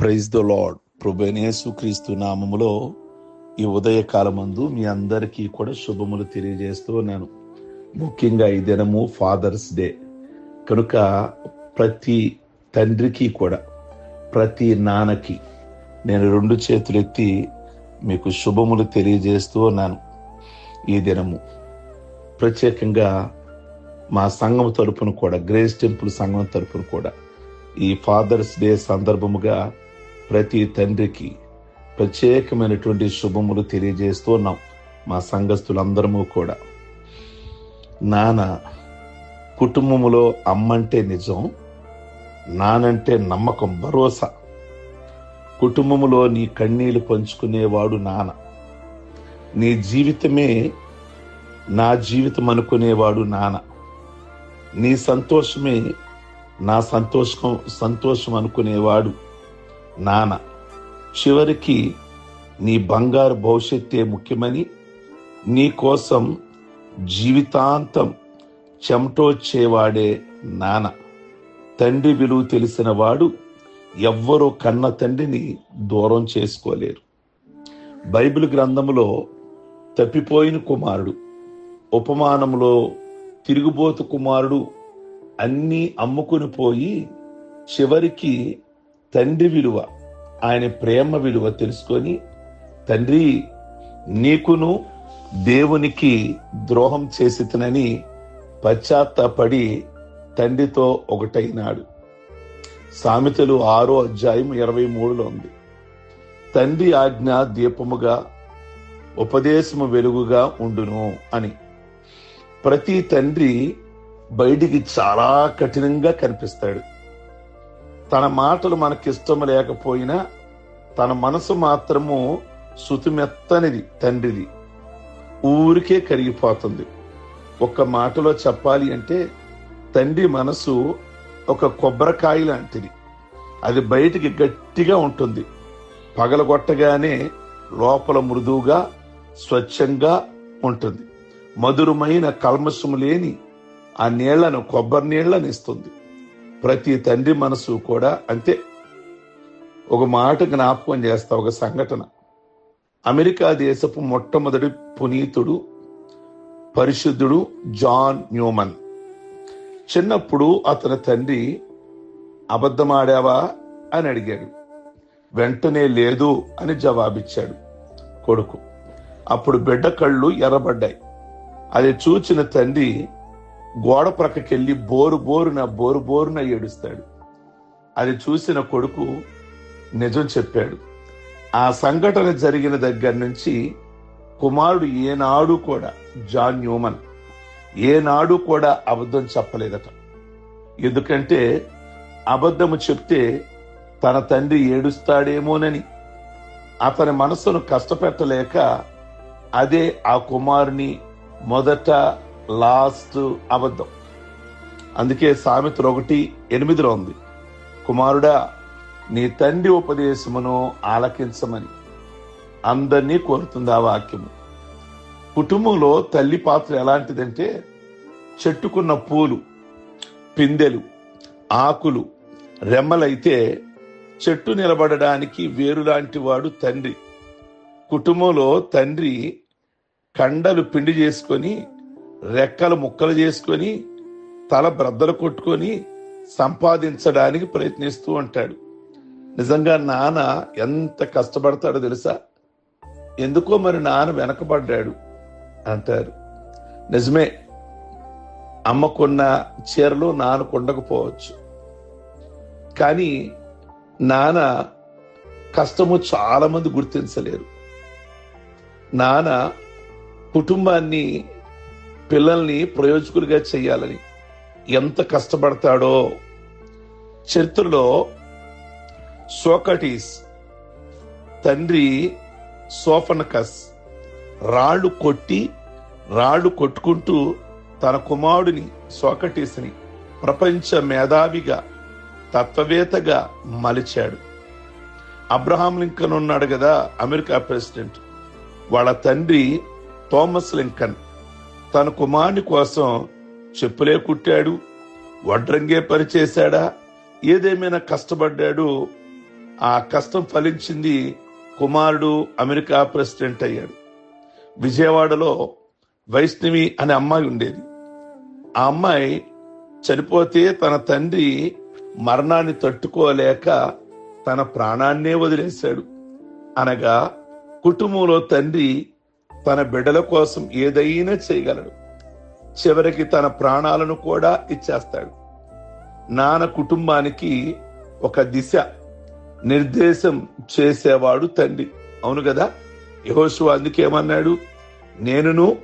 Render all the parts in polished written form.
Praise the lord. ప్రభువైన యేసుక్రీస్తు నామములో ఈ ఉదయకాలమందు మీ అందరికీ కూడా శుభములు తెలియజేస్తూ ఉన్నాను. ముఖ్యంగా ఈ దినము ఫాదర్స్ డే కనుక ప్రతి తండ్రికి కూడా, ప్రతి నాన్నకి నేను 2 చేతులెత్తి మీకు శుభములు తెలియజేస్తూ ఉన్నాను. ఈ దినము ప్రత్యేకంగా మా సంఘం తరపున కూడా, గ్రేస్ టెంపుల్ సంఘం తరపున కూడా ఈ ఫాదర్స్ డే సందర్భముగా ప్రతి తండ్రికి ప్రత్యేకమైనటువంటి శుభములు తెలియజేస్తూ ఉన్నాం. మా సంఘస్థులందరము కూడా నాన్న కుటుంబములో అమ్మంటే నిజం, నానంటే నమ్మకం, భరోసా. కుటుంబములో నీ కన్నీళ్లు పంచుకునేవాడు నాన్న. నీ జీవితమే నా జీవితం అనుకునేవాడు నాన్న. నీ సంతోషమే నా సంతోషం అనుకునేవాడు నాన్న. చివరికి నీ బంగారు భవిష్యత్తే ముఖ్యమని నీ కోసం జీవితాంతం చెమటోడ్చేవాడే నాన్న. తండ్రి విలువ తెలిసిన వాడు ఎవ్వరూ కన్న తండ్రిని దూరం చేసుకోలేరు. బైబిల్ గ్రంథములో తప్పిపోయిన కుమారుడు, ఉపమానములో తిరుగుబోతు కుమారుడు అన్నీ అమ్ముకుని పోయి చివరికి తండ్రి విలువ, ఆయన ప్రేమ విలువ తెలుసుకొని, తండ్రి నీకును దేవునికి ద్రోహం చేసితనని పశ్చాత్తాపడి తండ్రితో ఒకటైనాడు. సామెతలు 6వ అధ్యాయం 23లో ఉంది. తండ్రి ఆజ్ఞ దీపముగా, ఉపదేశము వెలుగుగా ఉండును అని. ప్రతి తండ్రి బయటికి చాలా కఠినంగా కనిపిస్తాడు. తన మాటలు మనకిష్టం లేకపోయినా తన మనసు మాత్రము శృతిమెత్తనిది తండ్రిది. ఊరికే కరిగిపోతుంది. ఒక్క మాటలో చెప్పాలి అంటే తండ్రి మనసు ఒక కొబ్బరికాయ లాంటిది. అది బయటికి గట్టిగా ఉంటుంది, పగలగొట్టగానే లోపల మృదువుగా స్వచ్ఛంగా ఉంటుంది. మధురమైన కల్మషము లేని ఆ నీళ్లను, కొబ్బరి నీళ్లను ఇస్తుంది. ప్రతి తండ్రి మనసు కూడా అంతే. ఒక మాట జ్ఞాపకం చేస్తా, ఒక సంఘటన. అమెరికా దేశపు మొట్టమొదటి పునీతుడు, పరిశుద్ధుడు జాన్ న్యూమన్. చిన్నప్పుడు అతని తండ్రి అబద్ధమాడావా అని అడిగాడు. వెంటనే లేదు అని జవాబిచ్చాడు కొడుకు. అప్పుడు బిడ్డ కళ్ళు ఎర్రబడ్డాయి. అది చూచిన తండ్రి గోడ ప్రక్కకెళ్ళి బోరున ఏడుస్తాడు. అది చూసిన కొడుకు నిజం చెప్పాడు. ఆ సంఘటన జరిగిన దగ్గర నుంచి కుమారుడు ఏనాడు కూడా, జాన్ న్యూమన్ ఏనాడు కూడా అబద్ధం చెప్పలేదట. ఎందుకంటే అబద్ధము చెప్తే తన తండ్రి ఏడుస్తాడేమోనని అతని మనసును కష్టపెట్టలేక అదే ఆ కుమారుని మొదట లాస్ట్ అబద్ధం. అందుకే సామెతలు 1:8లో ఉంది, కుమారుడా నీ తండ్రి ఉపదేశమును ఆలకించమని. అందరినీ కోరుతుంది ఆ వాక్యము. కుటుంబంలో తల్లి పాత్ర ఎలాంటిదంటే, చెట్టుకున్న పూలు, పిందెలు, ఆకులు, రెమ్మలైతే చెట్టు నిలబడడానికి వేరు లాంటి వాడు తండ్రి. కుటుంబంలో తండ్రి కండలు పిండి చేసుకొని, రెక్కలు ముక్కలు చేసుకొని, తల బ్రద్దలు కొట్టుకొని సంపాదించడానికి ప్రయత్నిస్తూ ఉంటాడు. నిజంగా నాన్న ఎంత కష్టపడతాడో తెలుసా? ఎందుకో మరి నాన్న వెనకబడ్డాడు అంటారు. నిజమే, అమ్మకున్న చీరలు నాన్నకు ఉండకపోవచ్చు, కానీ నాన్న కష్టము చాలా మంది గుర్తించలేరు. నాన్న కుటుంబాన్ని, పిల్లల్ని ప్రయోజకులుగా చేయాలని ఎంత కష్టపడతాడో. చరిత్రలో సోక్రటీస్ తండ్రి సోఫనకస్ రాళ్లు కొట్టుకుంటూ తన కుమారుడిని సోక్రటీస్ని ప్రపంచ మేధావిగా, తత్వవేత్తగా మలిచాడు. అబ్రహాం లింకన్ ఉన్నాడు కదా, అమెరికా ప్రెసిడెంట్. వాళ్ళ తండ్రి థామస్ లింకన్ తన కుమారుని కోసం చెప్పులే కుట్టాడు, వడ్రంగే పనిచేశాడా, ఏదేమైనా కష్టపడ్డాడు. ఆ కష్టం ఫలించింది. కుమారుడు అమెరికా ప్రెసిడెంట్ అయ్యాడు. విజయవాడలో వైష్ణవి అనే అమ్మాయి ఉండేది. ఆ అమ్మాయి చనిపోతే తన తండ్రి మరణాన్ని తట్టుకోలేక తన ప్రాణాన్నే వదిలేశాడు. అనగా కుటుంబంలో తండ్రి తన బిడ్డల కోసం ఏదైనా చేయగలడు. చివరికి తన ప్రాణాలను కూడా ఇచ్చేస్తాడు. నాన్న కుటుంబానికి ఒక దిశ నిర్దేశం చేసేవాడు తండ్రి. అవును కదా? యెహోషువ అందుకేమన్నాడు? నేనును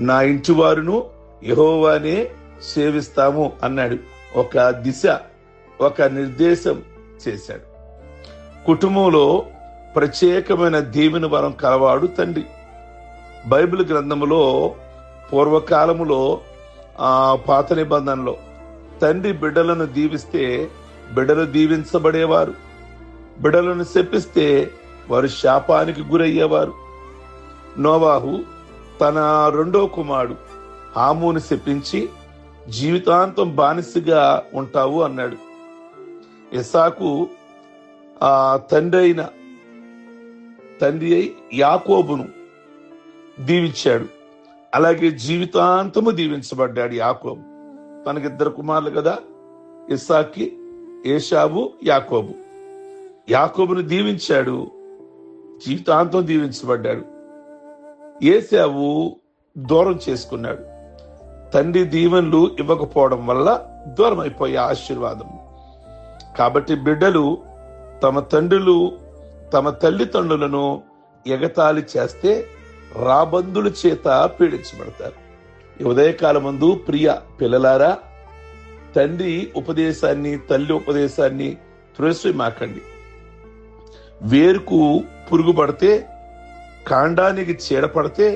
నా ఇంటి వారును యెహోవానే సేవిస్తాము అన్నాడు. ఒక దిశ, ఒక నిర్దేశం చేశాడు. కుటుంబంలో ప్రత్యేకమైన దీవెన వరం కలవాడు తండ్రి. బైబిల్ గ్రంథములో పూర్వకాలములో పాత నిబంధనలో తండ్రి బిడ్డలను దీవిస్తే బిడ్డలు దీవించబడేవారు, బిడ్డలను శపిస్తే వారు శాపానికి గురయ్యేవారు. నోవాహు తన రెండో కుమారుడు హామును శపించి జీవితాంతం బానిసగా ఉంటావు అన్నాడు. ఇస్సాకు తండ్రి అయి యాకోబును దీవించాడు. అలాగే జీవితాంతము దీవించబడ్డాడు యాకోబు. తనకిద్దరు కుమారులు కదా, ఇస్సాకి, ఏశావు, యాకోబు. యాకోబును దీవించాడు, జీవితాంతం దీవించబడ్డాడు. ఏశావు దూరం చేసుకున్నాడు. తండ్రి దీవెనలు ఇవ్వకపోవడం వల్ల దూరం అయిపోయే ఆశీర్వాదం. కాబట్టి బిడ్డలు తమ తండ్రులు తమ తల్లిదండ్రులను ఎగతాళి చేస్తే రాబందుల చేత పీడించబడతారు. ఈ ఉదయకాలం ముందు ప్రియ పిల్లలారా, తండ్రి ఉపదేశాన్ని తల్లి ఉపదేశాన్ని త్రోసిమాకండి. వేరుకు పురుగు పడితే, కాండానికి చీడ పడితే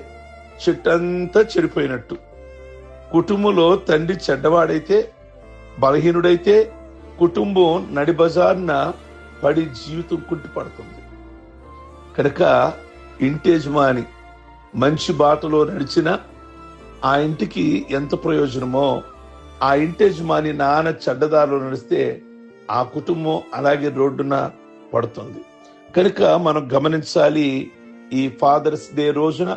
చెట్టంతా చెడిపోయినట్టు. కుటుంబంలో తండ్రి చెడ్డవాడైతే, బలహీనుడైతే కుటుంబం నడిబజార్న పడి జీవితం కుంటిపడుతుంది. కనుక ఇంటి యజమాని మంచి బాటలో నడిచిన ఆ ఇంటికి ఎంత ప్రయోజనమో, ఆ ఇంటి యజమాని నాన్న చెడ్డదారిలో నడిస్తే ఆ కుటుంబం అలాగే రోడ్డున పడుతుంది. కనుక మనం గమనించాలి, ఈ ఫాదర్స్ డే రోజున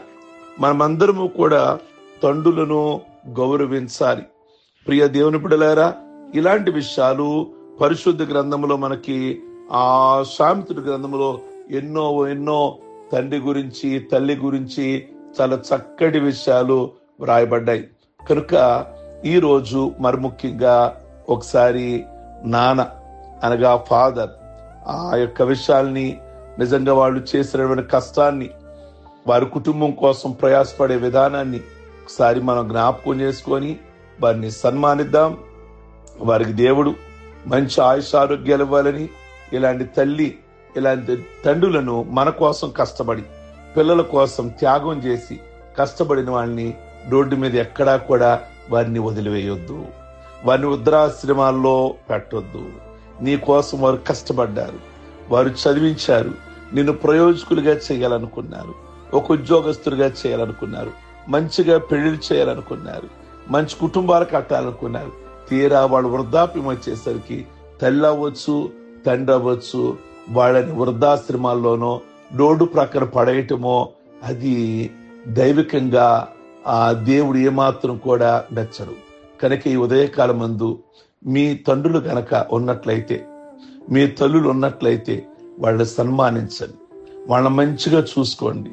మనమందరము కూడా తండ్రులను గౌరవించాలి. ప్రియ దేవుని బిడ్డలారా, ఇలాంటి విషయాలు పరిశుద్ధ గ్రంథంలో మనకి సామెతల గ్రంథంలో ఎన్నో తండ్రి గురించి తల్లి గురించి చాలా చక్కటి విషయాలు వ్రాయబడ్డాయి. కనుక ఈ రోజు మరి ముఖ్యంగా ఒకసారి నాన్న అనగా ఫాదర్ ఆ యొక్క విషయాల్ని, నిజంగా వాళ్ళు చేసినటువంటి కష్టాన్ని, వారి కుటుంబం కోసం ప్రయాసపడే విధానాన్ని ఒకసారి మనం జ్ఞాపకం చేసుకొని వారిని సన్మానిద్దాం. వారికి దేవుడు మంచి ఆయుష్ ఆరోగ్యాలు ఇవ్వాలని, ఇలాంటి తల్లి ఇలాంటి తండ్రులను మన కోసం కష్టపడి పిల్లల కోసం త్యాగం చేసి కష్టపడిన వాళ్ళని రోడ్డు మీద ఎక్కడా కూడా వారిని వదిలివేయొద్దు, వారిని వృద్ధాశ్రమాల్లో పెట్టొద్దు. నీ కోసం వారు కష్టపడ్డారు, వారు చదివించారు, నిన్ను ప్రయోజకులుగా చేయాలనుకున్నారు, ఒక ఉద్యోగస్తులుగా చేయాలనుకున్నారు, మంచిగా పెళ్లి చేయాలనుకున్నారు, మంచి కుటుంబాలు కట్టాలనుకున్నారు. తీరా వాళ్ళు వృద్ధాప్యం వచ్చేసరికి తల్లి అవ్వచ్చు, తండ్రి అవ్వచ్చు, వాళ్ళని వృద్ధాశ్రమాల్లోనో రోడ్డు ప్రక్కన పడేయటమో అది దైవికంగా ఆ దేవుడు ఏమాత్రం కూడా నచ్చడు. కనుక ఈ ఉదయకాలం మందు మీ తండ్రులు గనక ఉన్నట్లయితే, మీ తల్లులు ఉన్నట్లయితే వాళ్ళని సన్మానించండి, వాళ్ళని మంచిగా చూసుకోండి.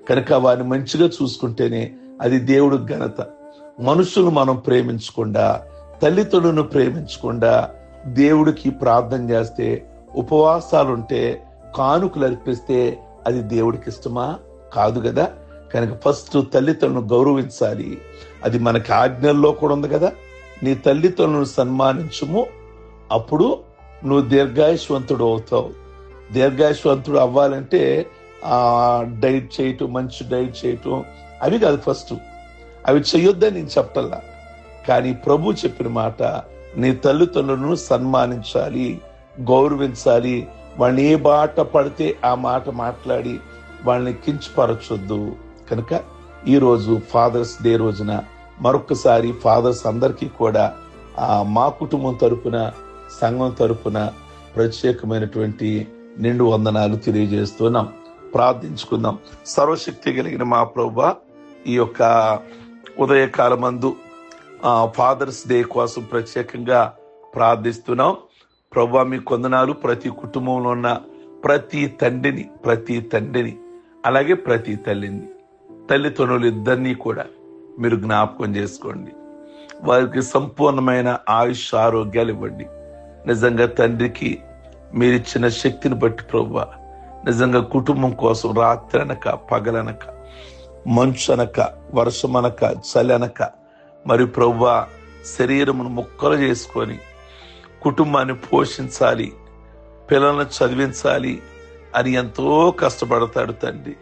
కనుక వారిని మంచిగా చూసుకుంటేనే అది దేవుడు ఘనత. మనుషులు మనం ప్రేమించకుండా, తల్లిదండ్రులను ప్రేమించకుండా దేవుడికి ప్రార్థన చేస్తే, ఉపవాసాలుంటే, కానుకలు అర్పిస్తే అది దేవుడికి ఇష్టమా? కాదు కదా. కనుక ఫస్ట్ తల్లిదండ్రులను గౌరవించాలి. అది మనకి ఆజ్ఞల్లో కూడా ఉంది కదా. నీ తల్లిదండ్రులను సన్మానించుము, అప్పుడు నువ్వు దీర్ఘాయుష్వంతుడు అవుతావు. దీర్ఘాయుష్వంతుడు అవ్వాలంటే డైట్ చేయటం, మంచి డైట్ చేయటం అవి కాదు ఫస్ట్. అవి చెయ్యొద్దని నేను చెప్పల్లా. కానీ ప్రభు చెప్పిన మాట, నీ తల్లిదండ్రులను సన్మానించాలి, గౌరవించాలి. వాళ్ళని ఏ బాట పడితే ఆ మాట మాట్లాడి వాళ్ళని కించపరచొద్దు. కనుక ఈరోజు ఫాదర్స్ డే రోజున మరొకసారి ఫాదర్స్ అందరికీ కూడా మా కుటుంబం తరపున, సంఘం తరపున ప్రత్యేకమైనటువంటి నిండు వందనాలు తెలియజేస్తున్నాం. ప్రార్థించుకుందాం. సర్వశక్తి కలిగిన మా ప్రభువా, ఈ యొక్క ఉదయకాలమందు ఫాదర్స్ డే కోసం ప్రత్యేకంగా ప్రార్థిస్తున్నాం. ప్రభువా, మీ కొందనాలు ప్రతి కుటుంబంలో ఉన్న ప్రతి తండ్రిని అలాగే ప్రతి తల్లిదండ్రులు ఇద్దరినీ కూడా మీరు జ్ఞాపకం చేసుకోండి. వారికి సంపూర్ణమైన ఆయుష్ ఆరోగ్యాలు ఇవ్వండి. నిజంగా తండ్రికి మీరిచ్చిన శక్తిని బట్టి ప్రభువా, నిజంగా కుటుంబం కోసం రాత్రి అనక పగలనక మంచు అనక వర్షం అనక చలి అనక మరి ప్రభువా శరీరమును ముక్కలు చేసుకొని కుటుంబాన్ని పోషించాలి, పిల్లలను చదివించాలి అని ఎంతో కష్టపడతాడు తండ్రి.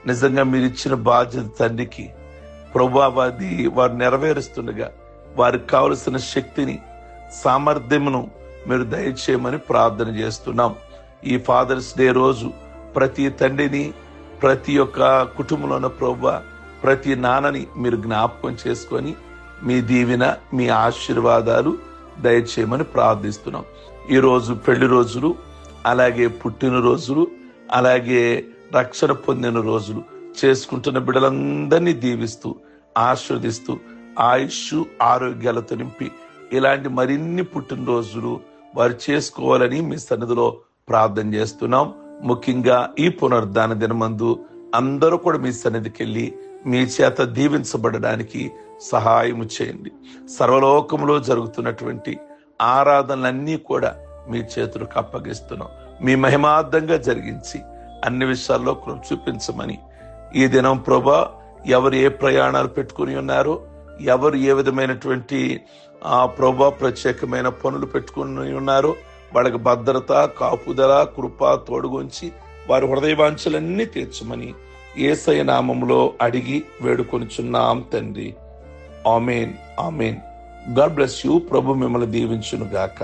నిజంగా మీరు ఇచ్చిన బాధ్యత తండ్రికి ప్రభువా వారు నెరవేరుస్తుండగా వారికి కావలసిన శక్తిని సామర్థ్యమును మీరు దయచేయమని ప్రార్థన చేస్తున్నాం. ఈ ఫాదర్స్ డే రోజు ప్రతి తండ్రిని, ప్రతి ఒక్క కుటుంబంలో ఉన్న ప్రభువా ప్రతి నాన్నని మీరు జ్ఞాపకం చేసుకొని మీ దీవెన, మీ ఆశీర్వాదాలు దయచేయమని ప్రార్థిస్తున్నాం. ఈరోజు పెళ్లి రోజులు, అలాగే పుట్టినరోజులు, అలాగే రక్షణ పొందిన రోజులు చేసుకుంటున్న బిడ్డలందరినీ దీవిస్తూ ఆశీర్వదిస్తూ ఆయుష్ ఆరోగ్యాలతో నింపి ఇలాంటి మరిన్ని పుట్టినరోజులు వారు చేసుకోవాలని మీ సన్నిధిలో ప్రార్థన చేస్తున్నాం. ముఖ్యంగా ఈ పునరుద్ధాన దినమందు అందరూ కూడా మీ సన్నిధికి వెళ్ళి మీ చేత దీవించబడడానికి సహాయము చేయండి. సర్వలోకంలో జరుగుతున్నటువంటి ఆరాధనలన్నీ కూడా మీ చేతులకు అప్పగిస్తున్నాం. మీ మహిమార్థంగా జరిగించి అన్ని విషయాల్లో కృప చూపించమని ఈ దినం ప్రభా, ఎవరు ఏ ప్రయాణాలు పెట్టుకుని ఉన్నారో, ఎవరు ఏ విధమైనటువంటి ప్రభా ప్రత్యేకమైన పనులు పెట్టుకుని ఉన్నారో వాళ్ళకి భద్రత, కాపుదల, కృప తోడుగుంచి వారి హృదయవాంఛలన్నీ తీర్చమని యేసయ్య నామములో అడిగి వేడుకొనిచున్నాం తండ్రి. Amen, amen. God bless you. ప్రభు మిమ్మల్ని దీవించును గాక.